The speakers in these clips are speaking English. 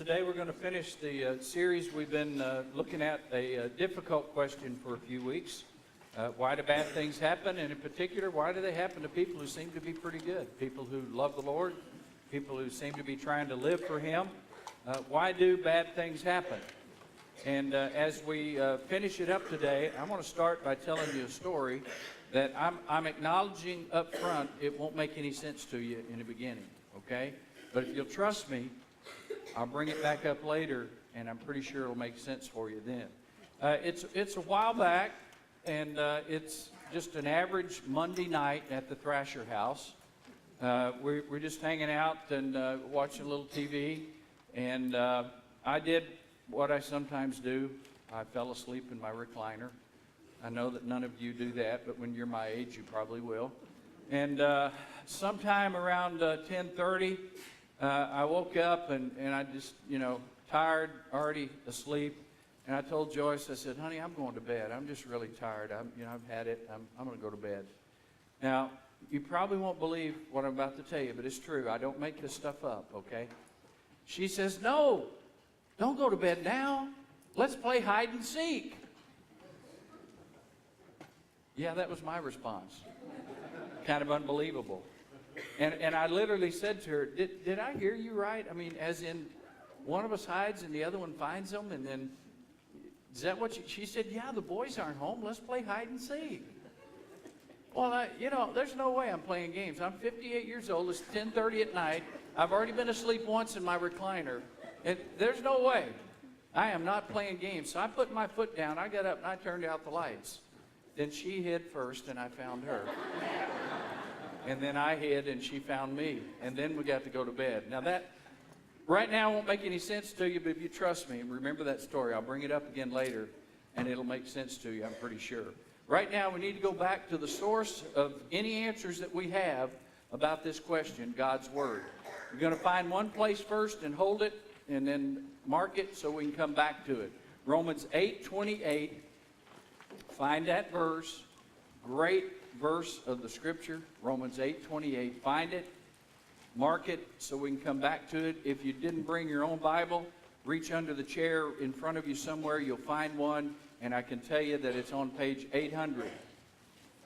Today we're going to finish the series. We've been looking at a difficult question for a few weeks. Why do bad things happen? And in particular, why do they happen to people who seem to be pretty good? People who love the Lord, people who seem to be trying to live for Him. Why do bad things happen? And as we finish it up today, I want to start by telling you a story that I'm acknowledging up front. It won't make any sense to you in the beginning, okay? But if you'll trust me, I'll bring it back up later, and I'm pretty sure it'll make sense for you then. It's a while back, and it's just an average Monday night at the Thrasher House. We're just hanging out and watching a little TV, and I did what I sometimes do. I fell asleep in my recliner. I know that none of you do that, but when you're my age, you probably will. And sometime around 10:30, I woke up and I just, tired, already asleep. And I told Joyce, I said, honey, I'm going to bed. I'm just really tired. I've had it. I'm going to go to bed. Now, you probably won't believe what I'm about to tell you, but it's true. I don't make this stuff up, okay? She says, no, don't go to bed now. Let's play hide and seek. Yeah, that was my response. Kind of unbelievable. And I literally said to her, did I hear you right? I mean, as in one of us hides and the other one finds them, and then, is that what she said, yeah, the boys aren't home. Let's play hide and seek. Well, there's no way I'm playing games. I'm 58 years old. It's 10:30 at night. I've already been asleep once in my recliner. And there's no way. I am not playing games. So I put my foot down. I got up and I turned out the lights. Then she hid first and I found her. And then I hid and she found me. And then we got to go to bed. Now that, right now won't make any sense to you, but if you trust me, remember that story. I'll bring it up again later and it'll make sense to you, I'm pretty sure. Right now we need to go back to the source of any answers that we have about this question, God's Word. We're going to find one place first and hold it and then mark it so we can come back to it. Romans 8:28. Find that verse. Great verse of the Scripture, Romans 8:28. Find it, mark it so we can come back to it. If you didn't bring your own Bible, reach under the chair in front of you somewhere. You'll find one, and I can tell you that it's on page 800.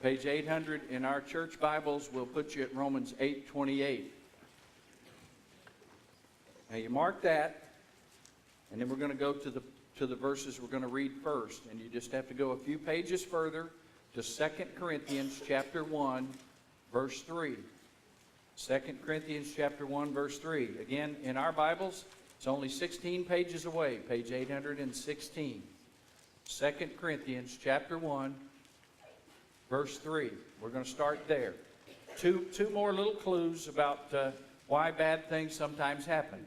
Page 800 in our church Bibles will put you at Romans 8:28. Now you mark that, and then we're going to go to the verses we're going to read first. And you just have to go a few pages further to 2 Corinthians chapter 1, verse 3. 2 Corinthians chapter 1, verse 3. Again, in our Bibles, it's only 16 pages away, page 816. 2 Corinthians chapter 1, verse 3. We're going to start there. Two more little clues about why bad things sometimes happen.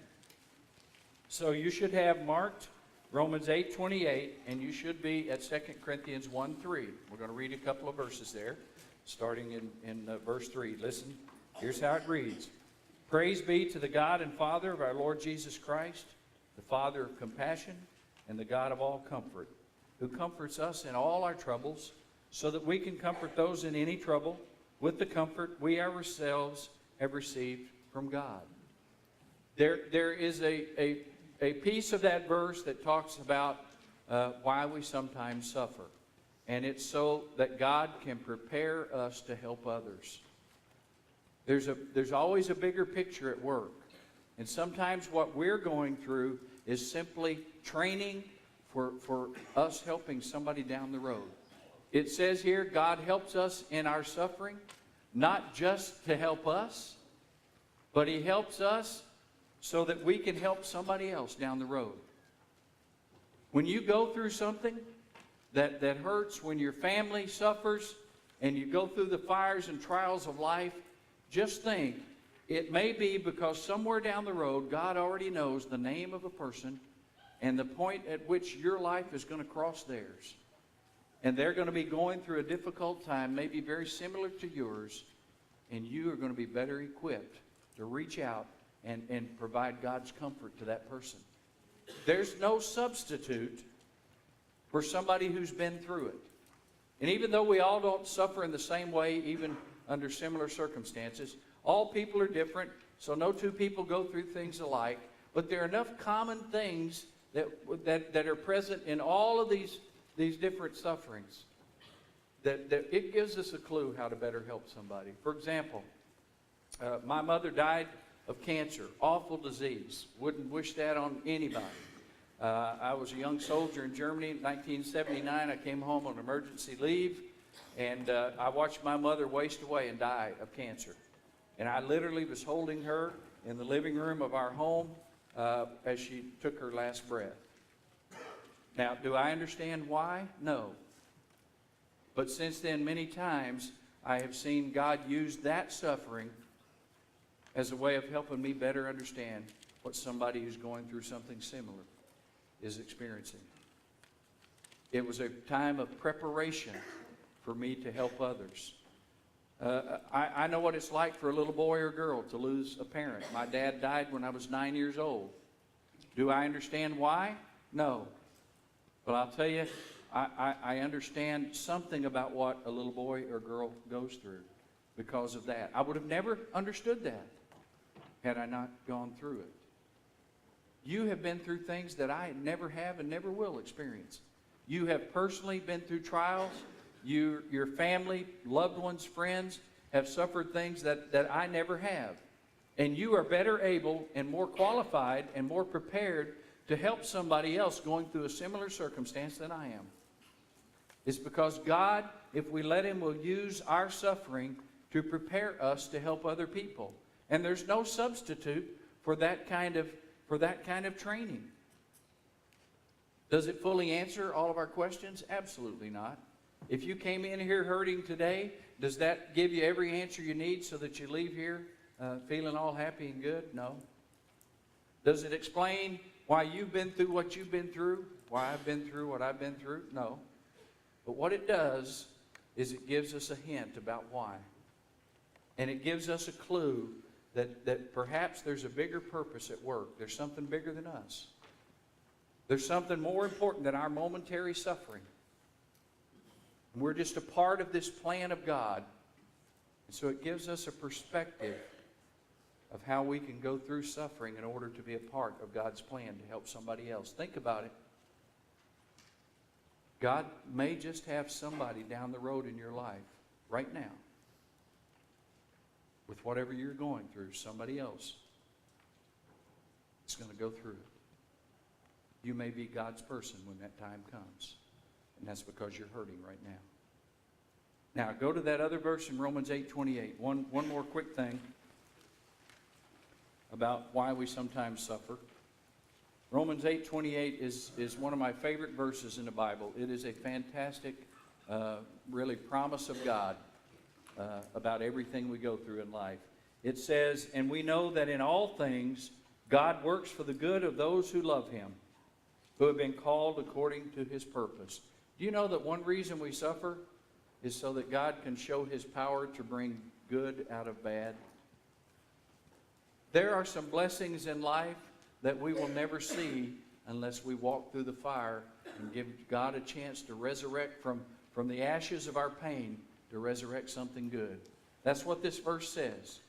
So you should have marked Romans 8:28, and you should be at 2 Corinthians 1:3. We're going to read a couple of verses there, starting in verse 3. Listen, here's how it reads. Praise be to the God and Father of our Lord Jesus Christ, the Father of compassion and the God of all comfort, who comforts us in all our troubles, so that we can comfort those in any trouble with the comfort we ourselves have received from God. There is a piece of that verse that talks about why we sometimes suffer. And it's so that God can prepare us to help others. There's always a bigger picture at work. And sometimes what we're going through is simply training for us helping somebody down the road. It says here, God helps us in our suffering, not just to help us, but He helps us so that we can help somebody else down the road. When you go through something that hurts, when your family suffers, and you go through the fires and trials of life, just think, it may be because somewhere down the road, God already knows the name of a person and the point at which your life is going to cross theirs. And they're going to be going through a difficult time, maybe very similar to yours, and you are going to be better equipped to reach out and provide God's comfort to that person. There's no substitute for somebody who's been through it. And even though we all don't suffer in the same way, even under similar circumstances, all people are different, so no two people go through things alike. But there are enough common things that are present in all of these different sufferings that it gives us a clue how to better help somebody. For example, my mother died of cancer, awful disease. Wouldn't wish that on anybody. I was a young soldier in Germany in 1979. I came home on emergency leave, and I watched my mother waste away and die of cancer. And I literally was holding her in the living room of our home as she took her last breath. Now, do I understand why? No. But since then, many times, I have seen God use that suffering as a way of helping me better understand what somebody who's going through something similar is experiencing. It was a time of preparation for me to help others. I know what it's like for a little boy or girl to lose a parent. My dad died when I was 9 years old. Do I understand why? No. But I'll tell you, I understand something about what a little boy or girl goes through because of that. I would have never understood that had I not gone through it. You have been through things that I never have and never will experience. You have personally been through trials. Your family, loved ones, friends have suffered things that I never have. And you are better able and more qualified and more prepared to help somebody else going through a similar circumstance than I am. It's because God, if we let Him, will use our suffering to prepare us to help other people. And there's no substitute for that kind of training. Does it fully answer all of our questions? Absolutely not. If you came in here hurting today, does that give you every answer you need so that you leave here feeling all happy and good? No. Does it explain why you've been through what you've been through? Why I've been through what I've been through? No. But what it does is it gives us a hint about why. And it gives us a clue that perhaps there's a bigger purpose at work. There's something bigger than us. There's something more important than our momentary suffering. And we're just a part of this plan of God. And so it gives us a perspective of how we can go through suffering in order to be a part of God's plan to help somebody else. Think about it. God may just have somebody down the road in your life right now with whatever you're going through, somebody else is going to go through it. You may be God's person when that time comes. And that's because you're hurting right now. Now, go to that other verse in Romans 8:28. One more quick thing about why we sometimes suffer. Romans 8:28 is one of my favorite verses in the Bible. It is a fantastic, really promise of God about everything we go through in life. It says, "And we know that in all things God works for the good of those who love Him, who have been called according to His purpose." Do you know that one reason we suffer is so that God can show His power to bring good out of bad? There are some blessings in life that we will never see unless we walk through the fire and give God a chance to resurrect from the ashes of our pain, to resurrect something good. That's what this verse says.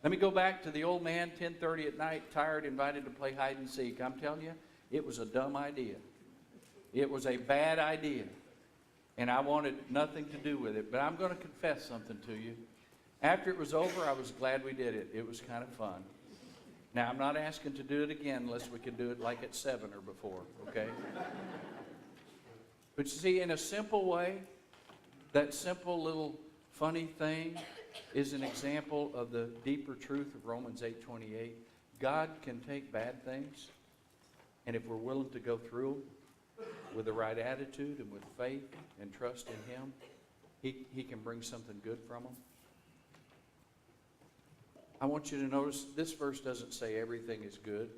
Let me go back to the old man, 10:30 at night, tired, invited to play hide and seek. I'm telling you, it was a dumb idea. It was a bad idea. And I wanted nothing to do with it. But I'm going to confess something to you. After it was over, I was glad we did it. It was kind of fun. Now, I'm not asking to do it again unless we can do it like at 7 or before, okay? But you see, in a simple way, that simple little funny thing is an example of the deeper truth of Romans 8:28. God can take bad things, and if we're willing to go through with the right attitude and with faith and trust in Him, He can bring something good from them. I want you to notice this verse doesn't say everything is good.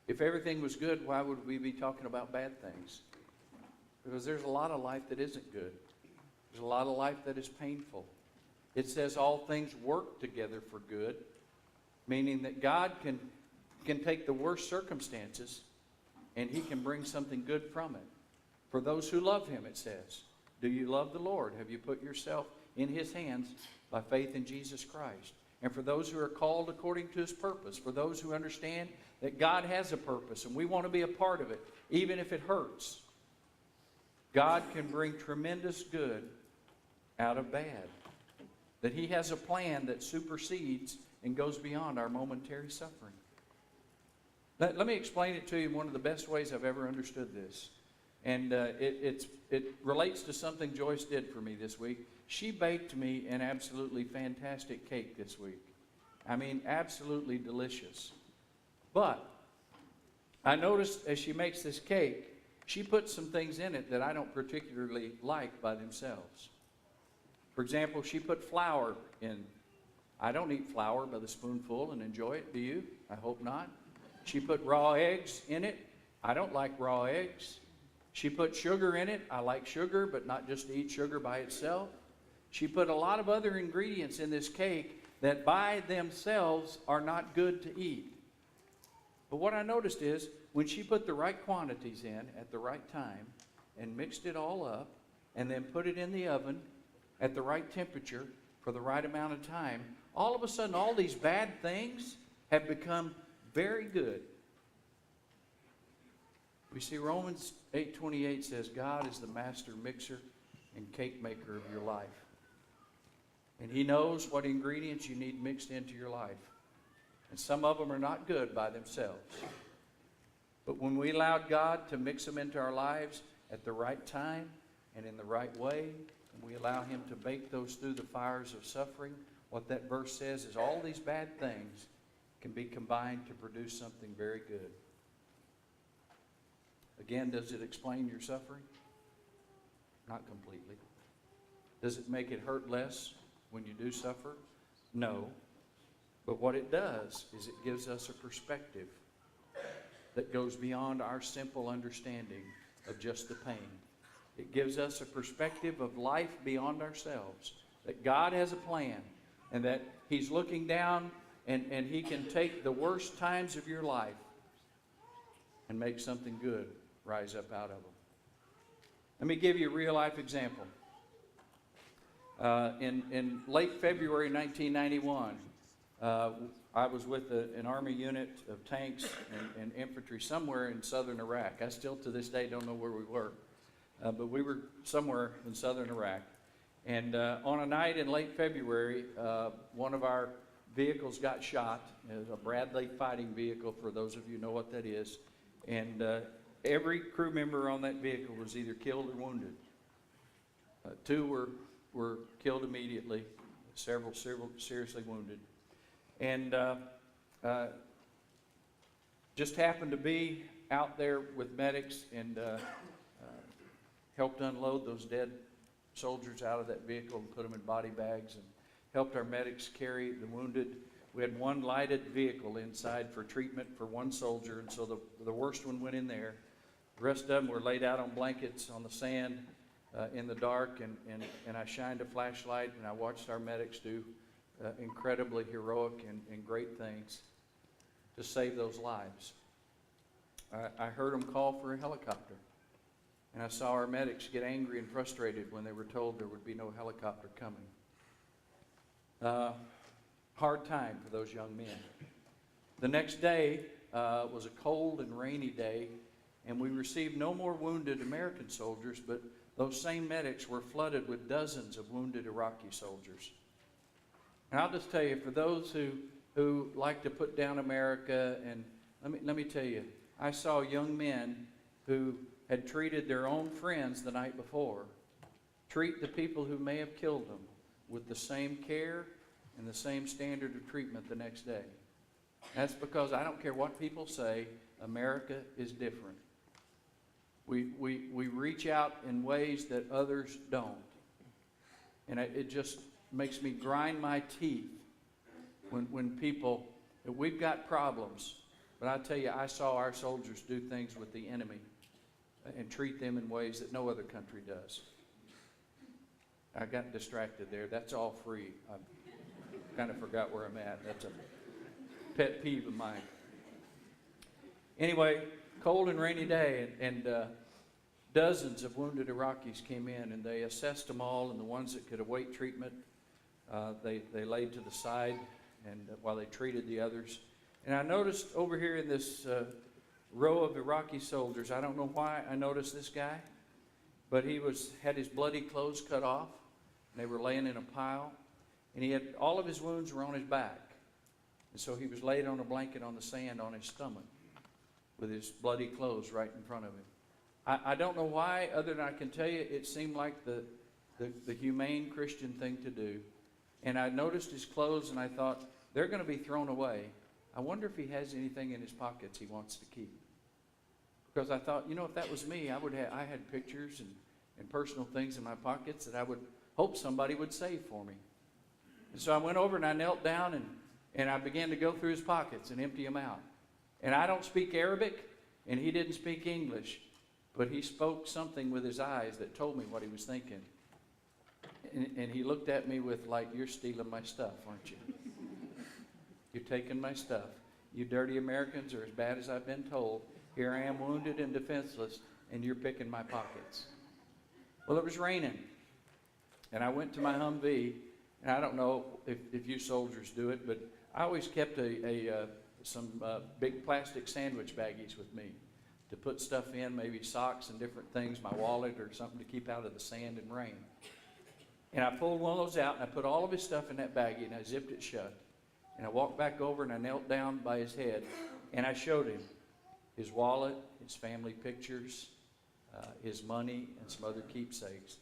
If everything was good, why would we be talking about bad things? Because there's a lot of life that isn't good. There's a lot of life that is painful. It says all things work together for good, meaning that God can take the worst circumstances and He can bring something good from it. For those who love Him, it says. Do you love the Lord? Have you put yourself in His hands by faith in Jesus Christ? and for those who are called according to His purpose, for those who understand that God has a purpose and we want to be a part of it, even if it hurts. God can bring tremendous good out of bad. That He has a plan that supersedes and goes beyond our momentary suffering. Let me explain it to you in one of the best ways I've ever understood this. And it relates to something Joyce did for me this week. She baked me an absolutely fantastic cake this week. I mean, absolutely delicious. But I noticed as she makes this cake, she puts some things in it that I don't particularly like by themselves. For example, she put flour in. I don't eat flour by the spoonful and enjoy it. Do you? I hope not. She put raw eggs in it. I don't like raw eggs. She put sugar in it. I like sugar, but not just to eat sugar by itself. She put a lot of other ingredients in this cake that by themselves are not good to eat. But what I noticed is when she put the right quantities in at the right time and mixed it all up and then put it in the oven at the right temperature for the right amount of time, all of a sudden all these bad things have become very good. We see Romans 8:28 says, God is the master mixer and cake maker of your life. And He knows what ingredients you need mixed into your life. And some of them are not good by themselves. But when we allowed God to mix them into our lives at the right time and in the right way, and we allow Him to bake those through the fires of suffering, what that verse says is all these bad things can be combined to produce something very good. Again, does it explain your suffering? Not completely. Does it make it hurt less when you do suffer? No. But what it does is it gives us a perspective that goes beyond our simple understanding of just the pain. It gives us a perspective of life beyond ourselves, that God has a plan and that He's looking down and He can take the worst times of your life and make something good rise up out of them. Let me give you a real life example. In late February 1991, I was with an Army unit of tanks and infantry somewhere in southern Iraq. I still to this day don't know where we were, but we were somewhere in southern Iraq. And on a night in late February, one of our vehicles got shot. It was a Bradley fighting vehicle, for those of you who know what that is. And every crew member on that vehicle was either killed or wounded. Two were killed immediately, several seriously wounded. And just happened to be out there with medics and helped unload those dead soldiers out of that vehicle and put them in body bags and helped our medics carry the wounded. We had one lighted vehicle inside for treatment for one soldier, and so the worst one went in there. The rest of them were laid out on blankets on the sand in the dark, and I shined a flashlight and I watched our medics do incredibly heroic and great things to save those lives. I heard them call for a helicopter, and I saw our medics get angry and frustrated when they were told there would be no helicopter coming. Hard time for those young men. The next day was a cold and rainy day, and we received no more wounded American soldiers, but those same medics were flooded with dozens of wounded Iraqi soldiers. And I'll just tell you, for those who like to put down America, and let me tell you, I saw young men who had treated their own friends the night before treat the people who may have killed them with the same care and the same standard of treatment the next day. That's because I don't care what people say, America is different. We reach out in ways that others don't. And it just makes me grind my teeth when people, we've got problems, but I tell you, I saw our soldiers do things with the enemy and treat them in ways that no other country does. I got distracted there. That's all free. I kind of forgot where I'm at. That's a pet peeve of mine. Anyway, cold and rainy day, and dozens of wounded Iraqis came in, and they assessed them all, and the ones that could await treatment, they laid to the side, and while they treated the others. And I noticed over here in this row of Iraqi soldiers, I don't know why I noticed this guy, but he had his bloody clothes cut off, and they were laying in a pile, and he had all of his wounds were on his back. And so he was laid on a blanket on the sand on his stomach with his bloody clothes right in front of him. I don't know why, other than I can tell you, it seemed like the humane Christian thing to do. And I noticed his clothes, and I thought, they're going to be thrown away. I wonder if he has anything in his pockets he wants to keep. Because I thought, if that was me, I had pictures and personal things in my pockets that I would hope somebody would save for me. And so I went over and I knelt down and I began to go through his pockets and empty them out. And I don't speak Arabic, and he didn't speak English, but he spoke something with his eyes that told me what he was thinking. And he looked at me with like, you're stealing my stuff, aren't you? You're taking my stuff. You dirty Americans are as bad as I've been told. Here I am wounded and defenseless, and you're picking my pockets. Well, it was raining, and I went to my Humvee, and I don't know if you soldiers do it, but I always kept some big plastic sandwich baggies with me to put stuff in, maybe socks and different things, my wallet or something to keep out of the sand and rain. And I pulled one of those out, and I put all of his stuff in that baggie, and I zipped it shut. And I walked back over, and I knelt down by his head, and I showed him his wallet, his family pictures, his money, and some other keepsakes.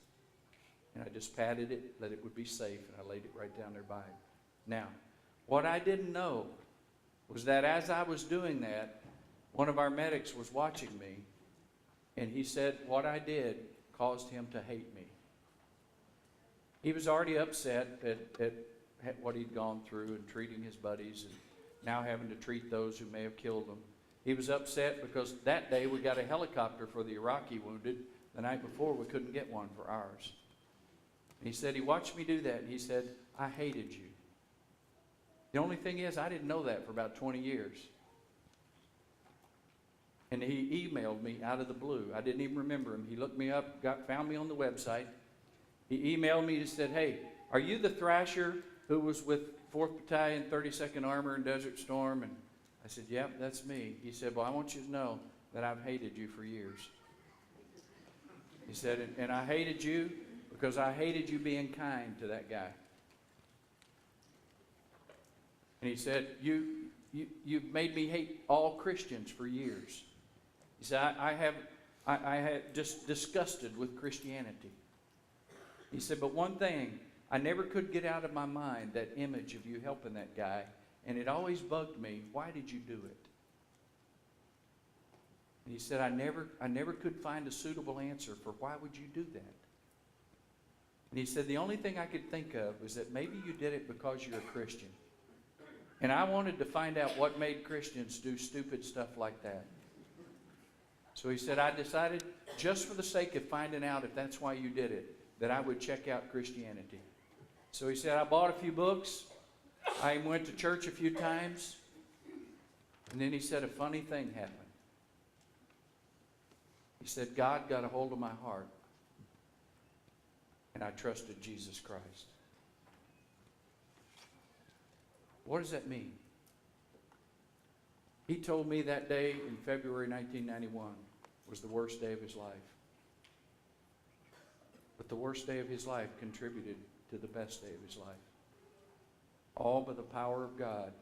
And I just patted it, that it would be safe, and I laid it right down there by him. Now, what I didn't know was that as I was doing that, one of our medics was watching me, and he said what I did caused him to hate me. He was already upset at what he'd gone through and treating his buddies and now having to treat those who may have killed him. He was upset because that day we got a helicopter for the Iraqi wounded. The night before we couldn't get one for ours. And he said he watched me do that, and he said, I hated you. The only thing is, I didn't know that for about 20 years. And he emailed me out of the blue. I didn't even remember him. He looked me up, found me on the website. He emailed me and said, hey, are you the Thrasher who was with 4th Battalion, 32nd Armor in Desert Storm? And I said, yep, that's me. He said, well, I want you to know that I've hated you for years. He said, and I hated you because I hated you being kind to that guy. And he said, you've made me hate all Christians for years. He said, I had just disgusted with Christianity. He said, but one thing, I never could get out of my mind that image of you helping that guy, and it always bugged me. Why did you do it? And he said, I never could find a suitable answer for why would you do that? And he said, the only thing I could think of was that maybe you did it because you're a Christian. And I wanted to find out what made Christians do stupid stuff like that. So he said, I decided, just for the sake of finding out if that's why you did it, that I would check out Christianity. So he said, I bought a few books. I went to church a few times. And then he said, a funny thing happened. He said, God got a hold of my heart. And I trusted Jesus Christ. What does that mean? He told me that day in February 1991 was the worst day of his life. But the worst day of his life contributed to the best day of his life. All by the power of God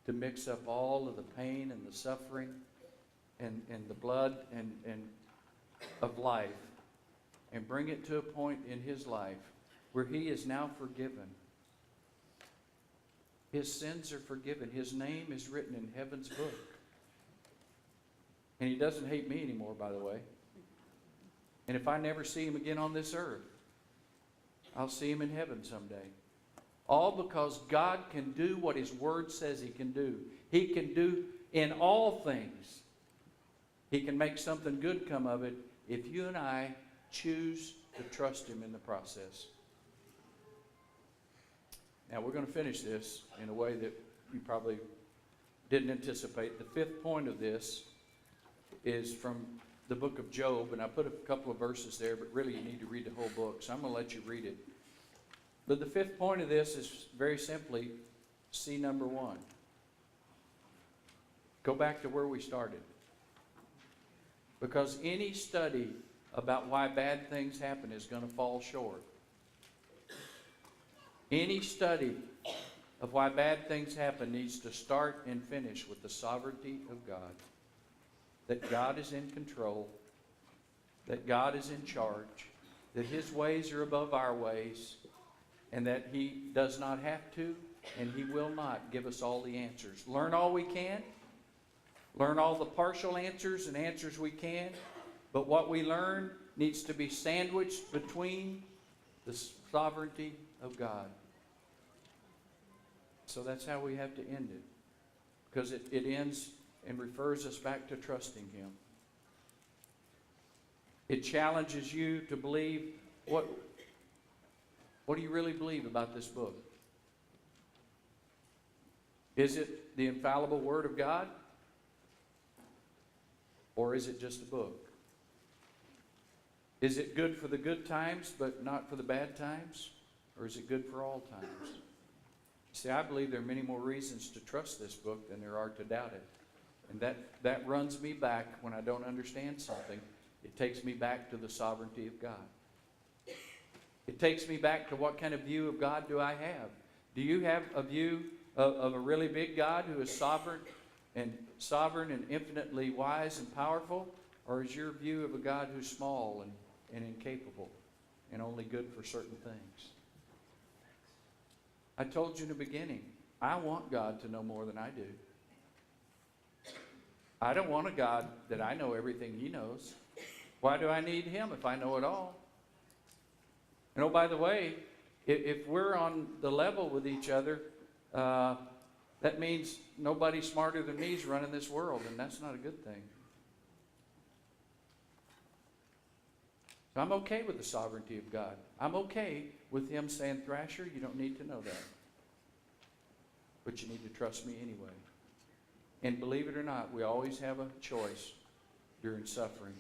to mix up all of the pain and the suffering and the blood and of life and bring it to a point in his life where he is now forgiven. His sins are forgiven. His name is written in heaven's book. And he doesn't hate me anymore, by the way. And if I never see him again on this earth, I'll see him in heaven someday. All because God can do what his word says he can do. He can do in all things. He can make something good come of it if you and I choose to trust him in the process. Now, we're going to finish this in a way that you probably didn't anticipate. The fifth point of this is from the book of Job, and I put a couple of verses there, but really you need to read the whole book, so I'm going to let you read it. But the fifth point of this is very simply, C number 1. Go back to where we started. Because any study about why bad things happen is going to fall short. Any study of why bad things happen needs to start and finish with the sovereignty of God. That God is in control. That God is in charge. That His ways are above our ways. And that He does not have to and He will not give us all the answers. Learn all we can. Learn all the partial answers and answers we can. But what we learn needs to be sandwiched between the sovereignty of God. So that's how we have to end it. Because it ends and refers us back to trusting Him. It challenges you to believe what do you really believe about this book? Is it the infallible Word of God? Or is it just a book? Is it good for the good times but not for the bad times? Or is it good for all times? See, I believe there are many more reasons to trust this book than there are to doubt it. And that runs me back when I don't understand something. It takes me back to the sovereignty of God. It takes me back to what kind of view of God do I have? Do you have a view of a really big God who is sovereign and infinitely wise and powerful? Or is your view of a God who's small and incapable and only good for certain things? I told you in the beginning, I want God to know more than I do. I don't want a God that I know everything He knows. Why do I need Him if I know it all? And oh, by the way, if we're on the level with each other, that means nobody smarter than me is running this world, and that's not a good thing. So I'm okay with the sovereignty of God. I'm okay with Him saying, Thrasher, you don't need to know that. But you need to trust me anyway. And believe it or not, we always have a choice during suffering.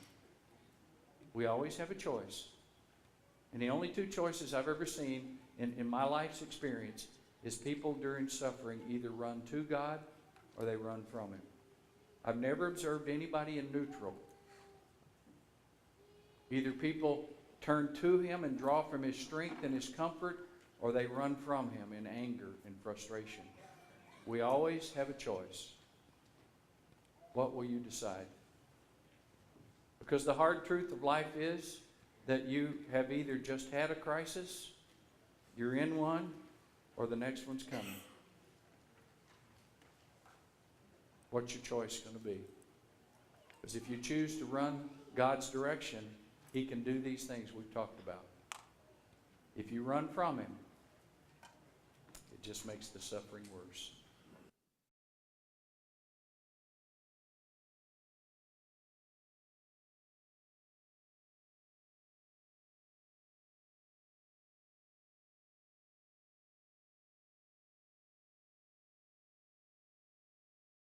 We always have a choice. And the only two choices I've ever seen in my life's experience is people during suffering either run to God or they run from Him. I've never observed anybody in neutral. Either people turn to Him and draw from His strength and His comfort, or they run from Him in anger and frustration. We always have a choice. What will you decide? Because the hard truth of life is that you have either just had a crisis, you're in one, or the next one's coming. What's your choice going to be? Because if you choose to run God's direction, He can do these things we've talked about. If you run from Him, it just makes the suffering worse.